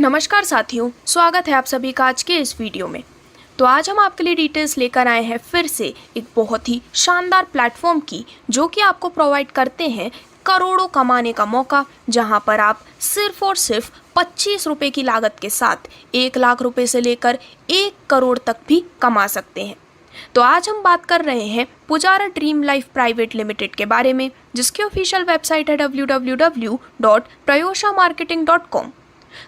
नमस्कार साथियों, स्वागत है आप सभी का आज के इस वीडियो में। तो आज हम आपके लिए डिटेल्स लेकर आए हैं फिर से एक बहुत ही शानदार प्लेटफॉर्म की, जो कि आपको प्रोवाइड करते हैं करोड़ों कमाने का मौका, जहां पर आप सिर्फ और सिर्फ 25 रुपये की लागत के साथ 1 लाख रुपए से लेकर 1 करोड़ तक भी कमा सकते हैं। तो आज हम बात कर रहे हैं Pujara dream life private limited के बारे में, जिसकी ऑफिशियल वेबसाइट है www.prayoshamarketing.com।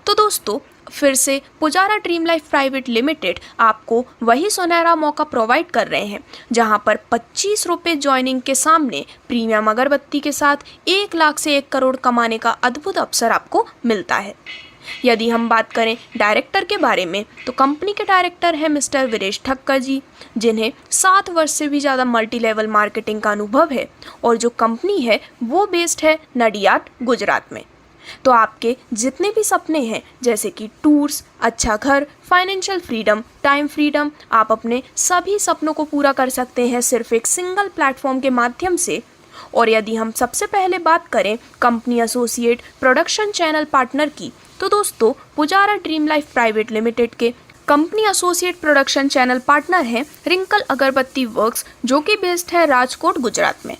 तो दोस्तों, फिर से Pujara dream life private limited आपको वही सुनहरा मौका प्रोवाइड कर रहे हैं, जहां पर 25 रुपये ज्वाइनिंग के सामने प्रीमियम अगरबत्ती के साथ 1 लाख से 1 करोड़ कमाने का अद्भुत अवसर आपको मिलता है। यदि हम बात करें डायरेक्टर के बारे में, तो कंपनी के डायरेक्टर हैं मिस्टर वीरेश ठक्कर जी, जिन्हें 7 वर्ष से भी ज़्यादा मल्टी लेवल मार्केटिंग का अनुभव है, और जो कंपनी है वो बेस्ड है नडियाद, गुजरात में। तो आपके जितने भी सपने हैं, जैसे कि टूर्स, अच्छा घर, फाइनेंशियल फ्रीडम, टाइम फ्रीडम, आप अपने सभी सपनों को पूरा कर सकते हैं सिर्फ एक सिंगल प्लेटफॉर्म के माध्यम से। और यदि हम सबसे पहले बात करें company associate production channel partner की, तो दोस्तों Pujara dream life private limited के company associate production channel partner हैं रिंकल अगरबत्ती वर्क्स, जो कि बेस्ड है राजकोट, गुजरात में।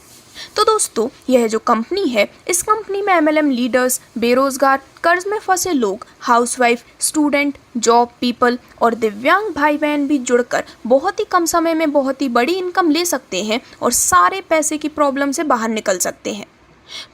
तो दोस्तों, यह जो कंपनी है, इस कंपनी में MLM लीडर्स, बेरोजगार, कर्ज में फंसे लोग, हाउसवाइफ, स्टूडेंट, जॉब पीपल और दिव्यांग भाई बहन भी जुड़कर बहुत ही कम समय में बहुत ही बड़ी इनकम ले सकते हैं और सारे पैसे की प्रॉब्लम से बाहर निकल सकते हैं।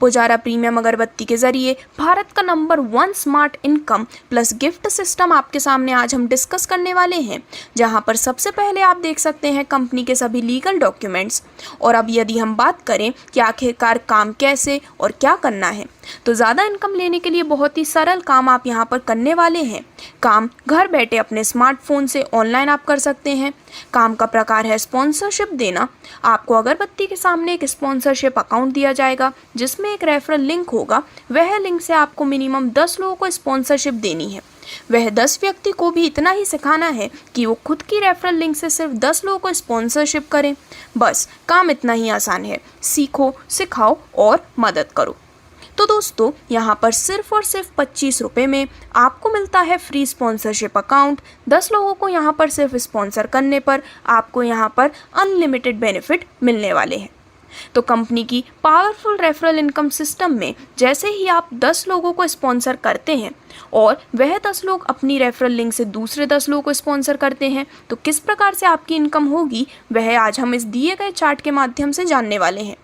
पुजारा प्रीमियम अगरबत्ती के जरिए भारत का number 1 smart income plus gift system आपके सामने आज हम डिस्कस करने वाले हैं, जहां पर सबसे पहले आप देख सकते हैं कंपनी के सभी लीगल डॉक्यूमेंट्स। और अब यदि हम बात करें कि आखिरकार काम कैसे और क्या करना है, तो ज़्यादा इनकम लेने के लिए बहुत ही सरल काम आप यहाँ पर करने वाले हैं। काम घर बैठे अपने स्मार्टफोन से ऑनलाइन आप कर सकते हैं। काम का प्रकार है स्पॉन्सरशिप देना। आपको अगरबत्ती के सामने एक स्पॉन्सरशिप अकाउंट दिया जाएगा, जिसमें एक रेफरल लिंक होगा। वह लिंक से आपको मिनिमम 10 लोगों को स्पॉन्सरशिप देनी है। वह 10 व्यक्ति को भी इतना ही सिखाना है कि वो खुद की रेफरल लिंक से सिर्फ 10 लोगों को स्पॉन्सरशिप करें। बस काम इतना ही आसान है। सीखो, सिखाओ और मदद करो। तो दोस्तों, यहाँ पर सिर्फ और सिर्फ 25 रुपये में आपको मिलता है फ्री स्पॉन्सरशिप अकाउंट। 10 लोगों को यहाँ पर सिर्फ स्पॉन्सर करने पर आपको यहाँ पर अनलिमिटेड बेनिफिट मिलने वाले हैं। तो कंपनी की पावरफुल रेफरल इनकम सिस्टम में जैसे ही आप 10 लोगों को स्पॉन्सर करते हैं और वह 10 लोग अपनी रेफरल लिंक से दूसरे 10 लोगों को स्पॉन्सर करते हैं, तो किस प्रकार से आपकी इनकम होगी, वह आज हम इस दिए गए चार्ट के माध्यम से जानने वाले हैं।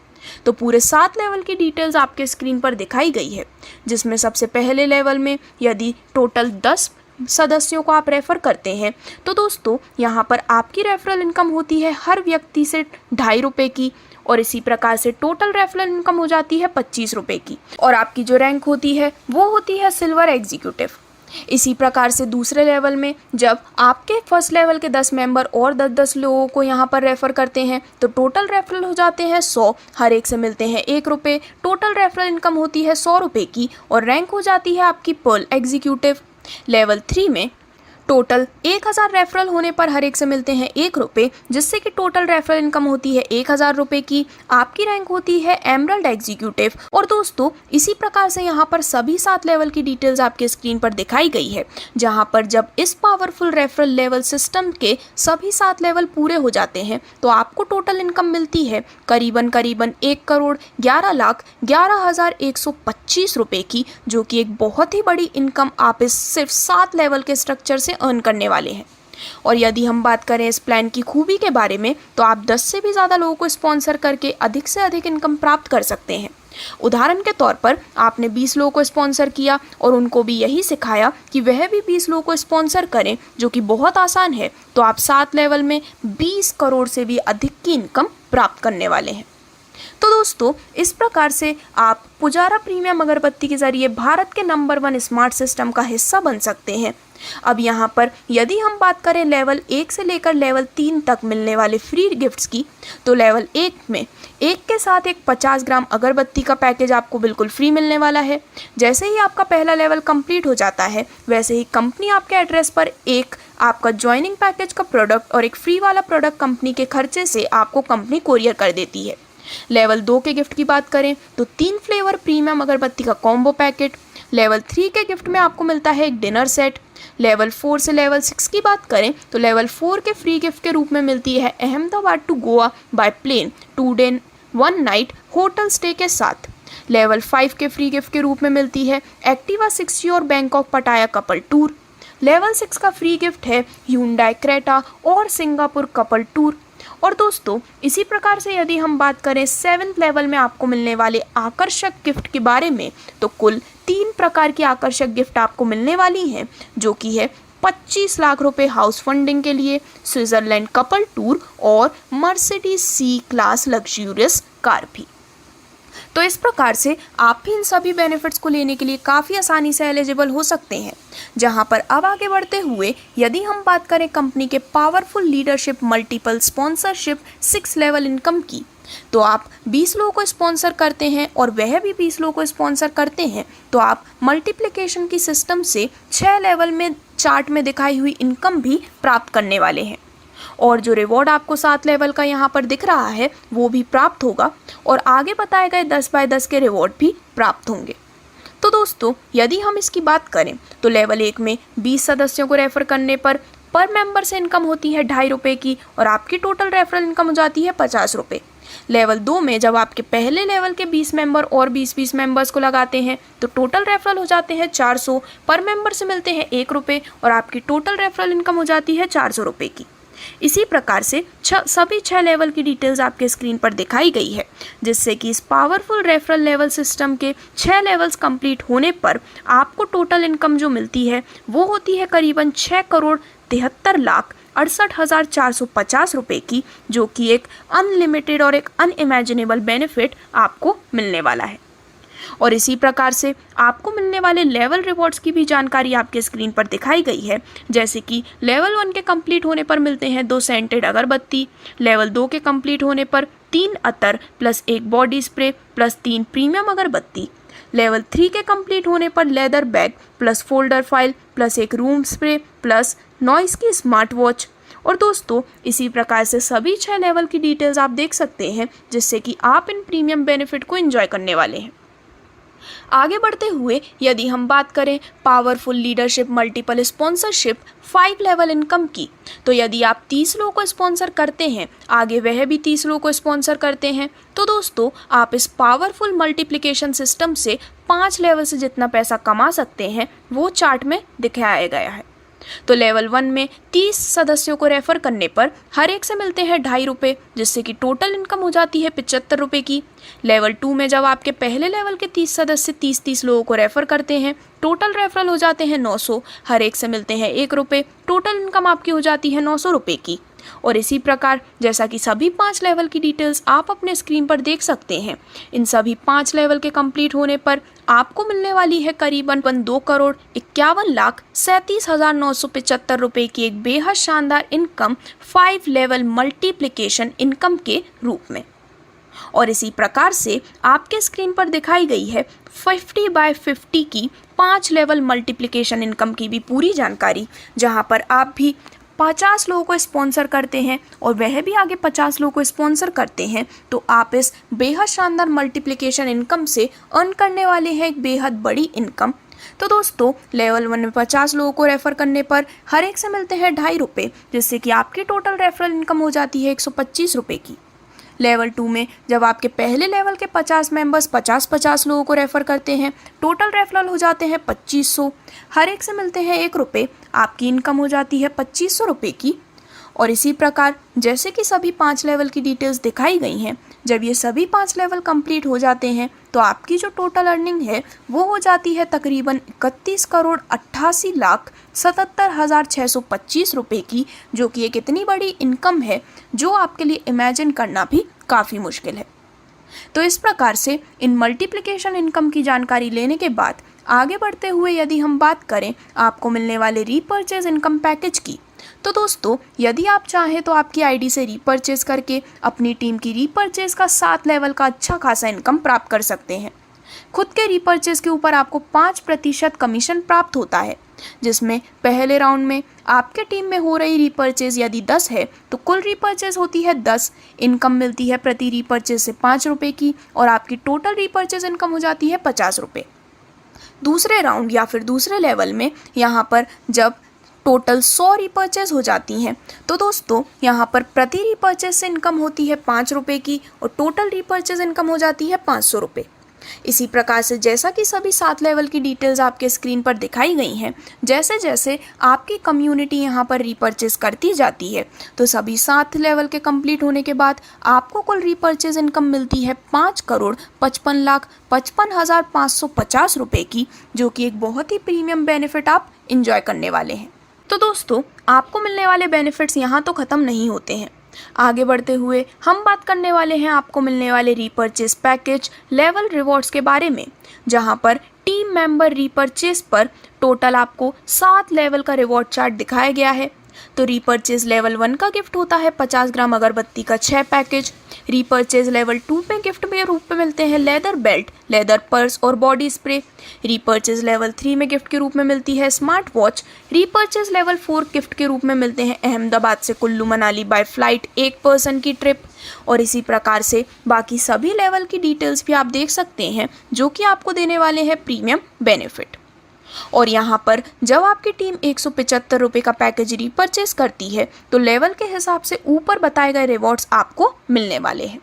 तो पूरे 7 लेवल की डिटेल्स आपके स्क्रीन पर दिखाई गई है, जिसमें सबसे पहले लेवल में यदि टोटल 10 सदस्यों को आप रेफ़र करते हैं, तो दोस्तों यहाँ पर आपकी रेफरल इनकम होती है हर व्यक्ति से 2.5 रुपये की, और इसी प्रकार से टोटल रेफरल इनकम हो जाती है 25 रुपये की। और आपकी जो रैंक होती है वो होती है सिल्वर एग्जीक्यूटिव। इसी प्रकार से दूसरे लेवल में जब आपके फर्स्ट लेवल के 10 मेंबर और 10-10 लोगों को यहाँ पर रेफ़र करते हैं, तो टोटल रेफरल हो जाते हैं 100, हर एक से मिलते हैं 1 रुपये। टोटल रेफरल इनकम होती है 100 रुपये की, और रैंक हो जाती है आपकी पर्ल एग्जीक्यूटिव। लेवल 3 में टोटल 1000 रेफरल होने पर हर एक से मिलते हैं 1 रुपये, जिससे कि टोटल रेफरल इनकम होती है 1000 रुपये की। आपकी रैंक होती है एमरल्ड एग्जीक्यूटिव। और दोस्तों, इसी प्रकार से यहाँ पर सभी 7 लेवल की डिटेल्स आपके स्क्रीन पर दिखाई गई है, जहाँ पर जब इस पावरफुल रेफरल लेवल सिस्टम के सभी 7 लेवल पूरे हो जाते हैं, तो आपको टोटल इनकम मिलती है करीबन 1 करोड़ 11,11,125 रुपये की, जो कि एक बहुत ही बड़ी इनकम आप इस सिर्फ 7 लेवल के स्ट्रक्चर से अर्न करने वाले हैं। और यदि हम बात करें इस प्लान की खूबी के बारे में, तो आप 10 से भी ज़्यादा लोगों को स्पॉन्सर करके अधिक से अधिक इनकम प्राप्त कर सकते हैं। उदाहरण के तौर पर आपने 20 लोगों को स्पॉन्सर किया और उनको भी यही सिखाया कि वह भी 20 लोगों को स्पॉन्सर करें, जो कि बहुत आसान है, तो आप 7 लेवल में 20 करोड़ से भी अधिक की इनकम प्राप्त करने वाले हैं। तो दोस्तों, इस प्रकार से आप पुजारा प्रीमियम अगरबत्ती के जरिए भारत के नंबर 1 स्मार्ट सिस्टम का हिस्सा बन सकते हैं। अब यहाँ पर यदि हम बात करें लेवल 1 से लेकर लेवल 3 तक मिलने वाले फ्री गिफ्ट्स की, तो लेवल 1 में एक के साथ एक 50 ग्राम अगरबत्ती का पैकेज आपको बिल्कुल फ्री मिलने वाला है। जैसे ही आपका पहला लेवल कंप्लीट हो जाता है, वैसे ही कंपनी आपके एड्रेस पर एक आपका ज्वाइनिंग पैकेज का प्रोडक्ट और एक फ्री वाला प्रोडक्ट कंपनी के खर्चे से आपको कंपनी कोरियर कर देती है। लेवल 2 के गिफ्ट की बात करें तो 3 फ्लेवर प्रीमियम अगरबत्ती का कॉम्बो पैकेट, लेवल 3 के गिफ्ट में आपको मिलता है एक डिनर सेट। लेवल 4 से लेवल 6 की बात करें तो लेवल 4 के फ्री गिफ्ट के रूप में मिलती है Ahmedabad to Goa by plane 2 day 1 night hotel stay के साथ। लेवल 5 के फ्री गिफ्ट के रूप में मिलती है एक्टिवा 60 और बैंकॉक पटाया कपल टूर। लेवल 6 का फ्री गिफ्ट है Hyundai क्रेटा और सिंगापुर कपल टूर। और दोस्तों इसी प्रकार से यदि हम बात करें 7th लेवल में आपको मिलने वाले आकर्षक गिफ्ट के बारे में, तो कुल 3 प्रकार की आकर्षक गिफ्ट आपको मिलने वाली हैं, जो कि है 25 लाख रुपए हाउस फंडिंग के लिए, स्विट्जरलैंड कपल टूर और Mercedes C class luxurious car भी। तो इस प्रकार से आप भी इन सभी बेनिफिट्स को लेने के लिए काफ़ी आसानी से एलिजिबल हो सकते हैं। जहां पर अब आगे बढ़ते हुए यदि हम बात करें कंपनी के powerful leadership multiple sponsorship 6 level income की, तो आप 20 लोगों को स्पॉन्सर करते हैं और वह भी 20 लोगों को स्पॉन्सर करते हैं, तो आप मल्टीप्लिकेशन की सिस्टम से 6 लेवल में चार्ट में दिखाई हुई इनकम भी प्राप्त करने वाले हैं। और जो रिवॉर्ड आपको 7 लेवल का यहाँ पर दिख रहा है वो भी प्राप्त होगा और आगे बताए गए 10 बाय 10 के रिवॉर्ड भी प्राप्त होंगे। तो दोस्तों यदि हम इसकी बात करें तो लेवल 1 में 20 सदस्यों को रेफर करने पर मेंबर से इनकम होती है 2.5 रुपये की और आपकी टोटल रेफरल इनकम हो जाती है 50 रुपये। लेवल 2 में जब आपके पहले लेवल के 20 मेंबर और 20-20 मेंबर्स को लगाते हैं तो टोटल रेफरल हो जाते हैं 400, पर मेंबर से मिलते हैं 1 रुपये और आपकी टोटल रेफरल इनकम हो जाती है 400 रुपये की। इसी प्रकार से सभी 6 लेवल की डिटेल्स आपके स्क्रीन पर दिखाई गई है, जिससे कि इस पावरफुल रेफरल लेवल सिस्टम के 6 लेवल्स कंप्लीट होने पर आपको टोटल इनकम जो मिलती है वो होती है करीबन 6,73,68,450 रुपये की, जो कि एक अनलिमिटेड और एक अनइमेजिनेबल बेनिफिट आपको मिलने वाला है। और इसी प्रकार से आपको मिलने वाले लेवल रिवॉर्ड्स की भी जानकारी आपके स्क्रीन पर दिखाई गई है, जैसे कि लेवल 1 के कंप्लीट होने पर मिलते हैं 2 सेंटेड अगरबत्ती, लेवल 2 के कंप्लीट होने पर 3 attar plus 1 body spray plus 3 premium agarbatti, level 3 के कंप्लीट होने पर leather bag plus folder file plus 1 room spray plus Noise की स्मार्ट वॉच। और दोस्तों इसी प्रकार से सभी 6 लेवल की डिटेल्स आप देख सकते हैं, जिससे कि आप इन प्रीमियम बेनिफिट को एंजॉय करने वाले हैं। आगे बढ़ते हुए यदि हम बात करें powerful leadership multiple sponsorship 5 level income की, तो यदि आप 30 लोगों को स्पॉन्सर करते हैं, आगे वह भी 30 लोगों को स्पॉन्सर करते हैं, तो दोस्तों आप इस पावरफुल मल्टीप्लिकेशन सिस्टम से 5 लेवल से जितना पैसा कमा सकते हैं वो चार्ट में दिखाया गया है। तो लेवल 1 में 30 सदस्यों को रेफर करने पर हर एक से मिलते हैं 2.5 रुपये, जिससे कि टोटल इनकम हो जाती है 75 रुपये की। लेवल 2 में जब आपके पहले लेवल के 30 सदस्य 30-30 लोगों को रेफर करते हैं, टोटल रेफरल हो जाते हैं 900, हर एक से मिलते हैं 1 रुपये, टोटल इनकम आपकी हो जाती है 900 रुपये की। और इसी प्रकार जैसा कि सभी 5 लेवल की डिटेल्स आप अपने स्क्रीन पर देख सकते हैं, इन सभी 5 लेवल के कंप्लीट होने पर आपको मिलने वाली है करीबन 2,51,37,975 रुपये की एक बेहद शानदार इनकम 5 लेवल मल्टीप्लिकेशन इनकम के रूप में। और इसी प्रकार से आपके स्क्रीन पर दिखाई गई है 50/50 की 5 लेवल मल्टीप्लिकेशन इनकम की भी पूरी जानकारी, जहां पर आप भी 50 लोगों को स्पॉन्सर करते हैं और वह भी आगे 50 लोगों को स्पॉन्सर करते हैं, तो आप इस बेहद शानदार मल्टीप्लिकेशन इनकम से अर्न करने वाले हैं एक बेहद बड़ी इनकम। तो दोस्तों लेवल 1 में 50 लोगों को रेफर करने पर हर एक से मिलते हैं 2.5 रुपये, जिससे कि आपकी टोटल रेफरल इनकम हो जाती है 125 रुपये की। लेवल 2 में जब आपके पहले लेवल के 50 मेंबर्स 50-50 लोगों को रेफ़र करते हैं, टोटल रेफरल हो जाते हैं 2500, हर एक से मिलते हैं 1 रुपये, आपकी इनकम हो जाती है 2500 रुपये की। और इसी प्रकार जैसे कि सभी 5 लेवल की डिटेल्स दिखाई गई हैं, जब ये सभी 5 लेवल कंप्लीट हो जाते हैं तो आपकी जो टोटल अर्निंग है वो हो जाती है तकरीबन 31,88,77,625 रुपये की, जो कि एक इतनी बड़ी इनकम है जो आपके लिए इमेजिन करना भी काफ़ी मुश्किल है। तो इस प्रकार से इन मल्टीप्लिकेशन इनकम की जानकारी लेने के बाद आगे बढ़ते हुए यदि हम बात करें आपको मिलने वाले रीपर्चेज इनकम पैकेज की, तो दोस्तों यदि आप चाहें तो आपकी आईडी से रीपर्चेज करके अपनी टीम की रीपर्चेज का 7 लेवल का अच्छा खासा इनकम प्राप्त कर सकते हैं। खुद के रीपर्चेज के ऊपर आपको 5% कमीशन प्राप्त होता है, जिसमें पहले राउंड में आपके टीम में हो रही रीपर्चेज यदि 10 है तो कुल रीपर्चेज होती है 10, इनकम मिलती है प्रति रीपर्चेज से 5 रुपये की और आपकी टोटल रीपर्चेज इनकम हो जाती है 50 रुपये। दूसरे राउंड या फिर दूसरे लेवल में यहाँ पर जब टोटल 100 रीपर्चेज हो जाती हैं तो दोस्तों यहाँ पर प्रति रीपर्चेज से इनकम होती है 5 रुपये की और टोटल रीपर्चेज इनकम हो जाती है 500 रुपये। इसी प्रकार से जैसा कि सभी 7 लेवल की डिटेल्स आपके स्क्रीन पर दिखाई गई हैं, जैसे जैसे आपकी कम्युनिटी यहाँ पर रीपर्चेज करती जाती है तो सभी 7 लेवल के कंप्लीट होने के बाद आपको कुल रीपर्चेज इनकम मिलती है 5,55,55,550 रुपये की, जो कि एक बहुत ही प्रीमियम बेनिफिट आप इंजॉय करने वाले हैं। तो दोस्तों आपको मिलने वाले बेनिफिट्स यहाँ तो ख़त्म नहीं होते हैं। आगे बढ़ते हुए हम बात करने वाले हैं आपको मिलने वाले रीपर्चेज पैकेज लेवल रिवॉर्ड्स के बारे में, जहां पर टीम मेंबर रीपर्चेज पर टोटल आपको 7 लेवल का रिवॉर्ड चार्ट दिखाया गया है। तो रीपर्चेज लेवल 1 का गिफ्ट होता है 50 ग्राम अगरबत्ती का 6 पैकेज। रीपर्चेज लेवल 2 में गिफ्ट के रूप में मिलते हैं लेदर बेल्ट, लेदर पर्स और बॉडी स्प्रे। रीपर्चेज लेवल 3 में गिफ्ट के रूप में मिलती है smart watch. Repurchase level 4 gift के रूप में मिलते हैं अहमदाबाद से Kullu Manali by flight 1 person की ट्रिप। और इसी प्रकार से बाकी सभी लेवल की डिटेल्स भी आप देख सकते हैं, जो कि आपको देने वाले हैं प्रीमियम बेनिफिट। और यहाँ पर जब आपकी टीम 175 रुपये का पैकेज रीपर्चेस करती है तो लेवल के हिसाब से ऊपर बताए गए रिवॉर्ड्स आपको मिलने वाले हैं।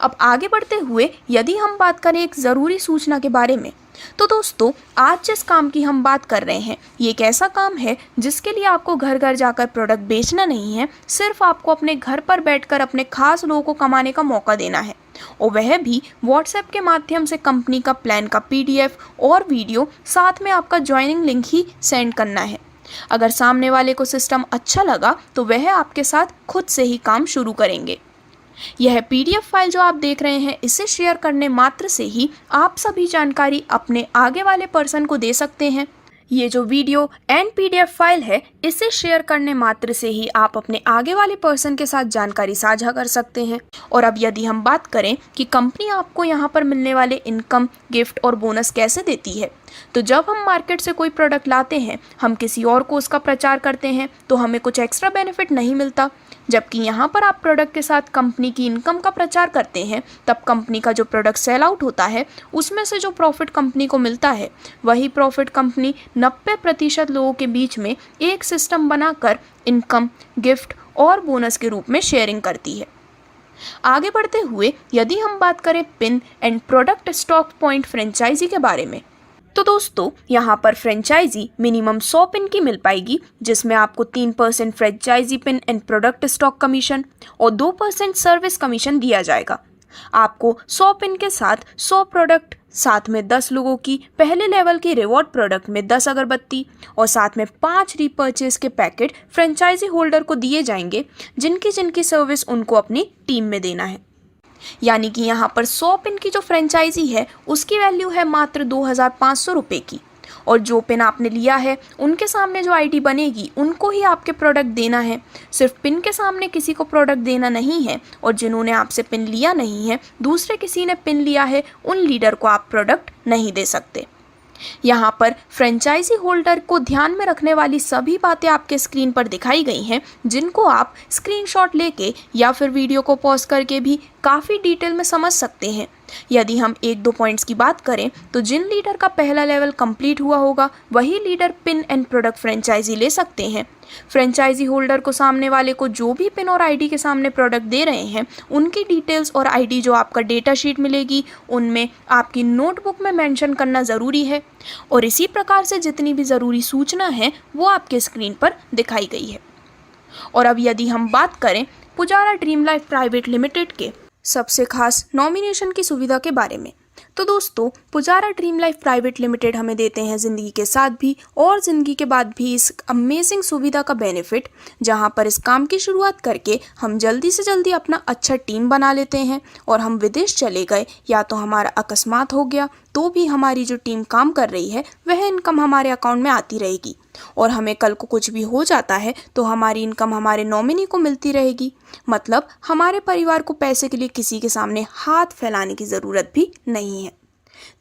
अब आगे बढ़ते हुए यदि हम बात करें एक ज़रूरी सूचना के बारे में, तो दोस्तों आज जिस काम की हम बात कर रहे हैं ये एक ऐसा काम है जिसके लिए आपको घर घर जाकर प्रोडक्ट बेचना नहीं है, सिर्फ आपको अपने घर पर बैठकर अपने खास लोगों को कमाने का मौका देना है, और वह भी व्हाट्सएप के माध्यम से कंपनी का प्लान का PDF और वीडियो, साथ में आपका ज्वाइनिंग लिंक ही सेंड करना है। अगर सामने वाले को सिस्टम अच्छा लगा तो वह आपके साथ खुद से ही काम शुरू करेंगे। यह PDF फाइल जो आप देख रहे हैं, इसे शेयर करने मात्र से ही आप सभी जानकारी अपने आगे वाले पर्सन को दे सकते हैं। ये जो वीडियो एंड PDF फाइल है, इसे शेयर करने मात्र से ही आप अपने आगे वाले पर्सन के साथ जानकारी साझा कर सकते हैं। और अब यदि हम बात करें कि कंपनी आपको यहाँ पर मिलने वाले इनकम, गिफ्ट और बोनस कैसे देती है, तो जब हम मार्केट से कोई प्रोडक्ट लाते हैं, हम किसी और को उसका प्रचार करते हैं तो हमें कुछ एक्स्ट्रा बेनिफिट नहीं मिलता। जबकि यहाँ पर आप प्रोडक्ट के साथ कंपनी की इनकम का प्रचार करते हैं, तब कंपनी का जो प्रोडक्ट सेल आउट होता है उसमें से जो प्रॉफिट कंपनी को मिलता है, वही प्रॉफिट कंपनी 90% लोगों के बीच में एक सिस्टम बनाकर इनकम, गिफ्ट और बोनस के रूप में शेयरिंग करती है। आगे बढ़ते हुए यदि हम बात करें pin and product stock point franchisee के बारे में, तो दोस्तों यहाँ पर फ्रेंचाइजी मिनिमम 100 पिन की मिल पाएगी, जिसमें आपको 3% franchisee pin and product stock commission और 2% सर्विस कमीशन दिया जाएगा। आपको 100 पिन के साथ 100 प्रोडक्ट, साथ में 10 लोगों की पहले लेवल की रिवॉर्ड प्रोडक्ट में 10 अगरबत्ती और साथ में 5 रीपर्चेज के पैकेट फ्रेंचाइजी होल्डर को दिए जाएंगे, जिनकी सर्विस उनको अपनी टीम में देना है। यानी कि यहाँ पर 100 पिन की जो फ्रेंचाइजी है उसकी वैल्यू है मात्र 2,500 रुपये की, और जो पिन आपने लिया है उनके सामने जो ID बनेगी उनको ही आपके प्रोडक्ट देना है। सिर्फ पिन के सामने किसी को प्रोडक्ट देना नहीं है, और जिन्होंने आपसे पिन लिया नहीं है, दूसरे किसी ने पिन लिया है, उन लीडर को आप प्रोडक्ट नहीं दे सकते। यहाँ पर फ्रेंचाइजी होल्डर को ध्यान में रखने वाली सभी बातें आपके स्क्रीन पर दिखाई गई हैं, जिनको आप स्क्रीनशॉट लेके या फिर वीडियो को पॉज करके भी काफ़ी डिटेल में समझ सकते हैं। यदि हम 1-2 पॉइंट्स की बात करें तो जिन लीडर का पहला लेवल कंप्लीट हुआ होगा वही leader pin and product franchisee ले सकते हैं। फ्रेंचाइजी होल्डर को सामने वाले को जो भी पिन और ID के सामने प्रोडक्ट दे रहे हैं, उनकी डिटेल्स और ID जो आपका डेटा शीट मिलेगी उनमें आपकी नोटबुक में मेंशन करना ज़रूरी है। और इसी प्रकार से जितनी भी ज़रूरी सूचना है वो आपके स्क्रीन पर दिखाई गई है। और अब यदि हम बात करें Pujara dream life private limited के सबसे खास नॉमिनेशन की सुविधा के बारे में, तो दोस्तों Pujara dream life private limited हमें देते हैं ज़िंदगी के साथ भी और ज़िंदगी के बाद भी इस अमेजिंग सुविधा का बेनिफिट, जहां पर इस काम की शुरुआत करके हम जल्दी से जल्दी अपना अच्छा टीम बना लेते हैं, और हम विदेश चले गए या तो हमारा अकस्मात हो गया तो भी हमारी जो टीम काम कर रही है वह इनकम हमारे अकाउंट में आती रहेगी, और हमें कल को कुछ भी हो जाता है तो हमारी इनकम हमारे नॉमिनी को मिलती रहेगी। मतलब हमारे परिवार को पैसे के लिए किसी के सामने हाथ फैलाने की ज़रूरत भी नहीं है।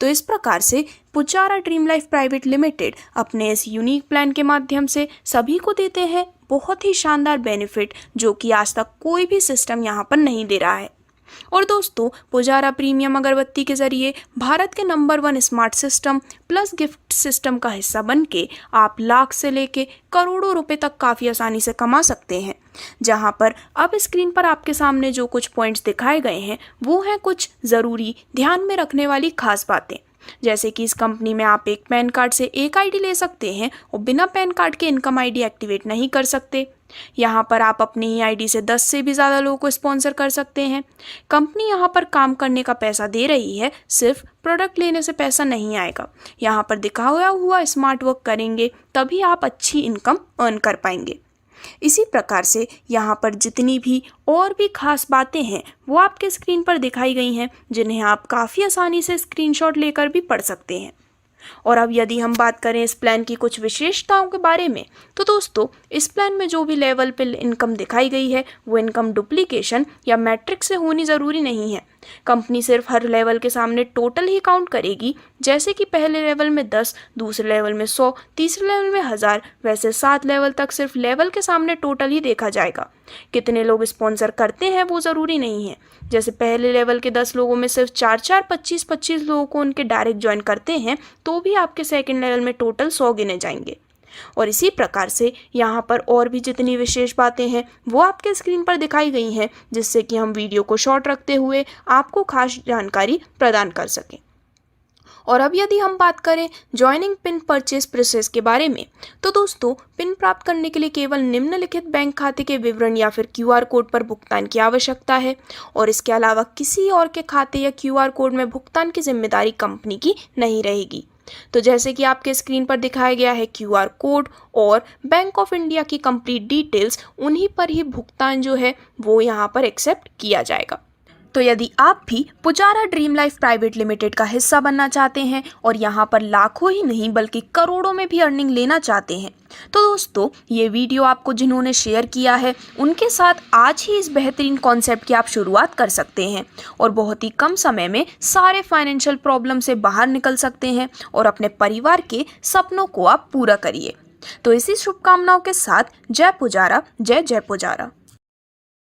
तो इस प्रकार से Pujara dream life private limited अपने इस यूनिक प्लान के माध्यम से सभी को देते हैं बहुत ही शानदार बेनिफिट, जो कि आज तक कोई भी सिस्टम यहाँ पर नहीं दे रहा है। और दोस्तों, पुजारा प्रीमियम अगरबत्ती के ज़रिए भारत के number 1 smart system plus gift system का हिस्सा बन के आप लाख से लेके करोड़ों रुपए तक काफ़ी आसानी से कमा सकते हैं। जहां पर अब स्क्रीन पर आपके सामने जो कुछ पॉइंट्स दिखाए गए हैं वो हैं कुछ ज़रूरी ध्यान में रखने वाली खास बातें। जैसे कि इस कंपनी में आप एक पैन कार्ड से एक आईडी ले सकते हैं और बिना पैन कार्ड के इनकम आईडी एक्टिवेट नहीं कर सकते। यहाँ पर आप अपनी ही आईडी से 10 से भी ज़्यादा लोगों को स्पॉन्सर कर सकते हैं। कंपनी यहाँ पर काम करने का पैसा दे रही है, सिर्फ प्रोडक्ट लेने से पैसा नहीं आएगा। यहाँ पर दिखाया हुआ स्मार्ट वर्क करेंगे तभी आप अच्छी इनकम अर्न कर पाएंगे। इसी प्रकार से यहाँ पर जितनी भी और भी खास बातें हैं वो आपके स्क्रीन पर दिखाई गई हैं, जिन्हें आप काफ़ी आसानी से स्क्रीनशॉट लेकर भी पढ़ सकते हैं। और अब यदि हम बात करें इस प्लान की कुछ विशेषताओं के बारे में, तो दोस्तों इस प्लान में जो भी लेवल पे इनकम दिखाई गई है वो इनकम डुप्लीकेशन या मैट्रिक से होनी ज़रूरी नहीं है। कंपनी सिर्फ हर लेवल के सामने टोटल ही काउंट करेगी। जैसे कि पहले लेवल में 10, दूसरे लेवल में 100, तीसरे लेवल में 1000, वैसे 7 लेवल तक सिर्फ लेवल के सामने टोटल ही देखा जाएगा। कितने लोग स्पॉन्सर करते हैं वो ज़रूरी नहीं है। जैसे पहले लेवल के 10 लोगों में सिर्फ 4-4, 25-25 लोगों को उनके डायरेक्ट ज्वाइन करते हैं तो भी आपके सेकंड लेवल में टोटल 100 गिने जाएंगे। और इसी प्रकार से यहाँ पर और भी जितनी विशेष बातें हैं वो आपके स्क्रीन पर दिखाई गई हैं, जिससे कि हम वीडियो को शॉर्ट रखते हुए आपको खास जानकारी प्रदान कर सकें। और अब यदि हम बात करें ज्वाइनिंग पिन परचेज प्रोसेस के बारे में, तो दोस्तों पिन प्राप्त करने के लिए केवल निम्नलिखित बैंक खाते के विवरण या फिर QR कोड पर भुगतान की आवश्यकता है और इसके अलावा किसी और के खाते या QR कोड में भुगतान की जिम्मेदारी कंपनी की नहीं रहेगी। तो जैसे कि आपके स्क्रीन पर दिखाया गया है QR कोड और बैंक ऑफ इंडिया की कंप्लीट डिटेल्स, उन्हीं पर ही भुगतान जो है वो यहाँ पर एक्सेप्ट किया जाएगा। तो यदि आप भी Pujara dream life private limited का हिस्सा बनना चाहते हैं और यहाँ पर लाखों ही नहीं बल्कि करोड़ों में भी अर्निंग लेना चाहते हैं, तो दोस्तों ये वीडियो आपको जिन्होंने शेयर किया है उनके साथ आज ही इस बेहतरीन कॉन्सेप्ट की आप शुरुआत कर सकते हैं और बहुत ही कम समय में सारे फाइनेंशियल प्रॉब्लम से बाहर निकल सकते हैं और अपने परिवार के सपनों को आप पूरा करिए। तो इसी शुभकामनाओं के साथ जय पुजारा, जय जय पुजारा।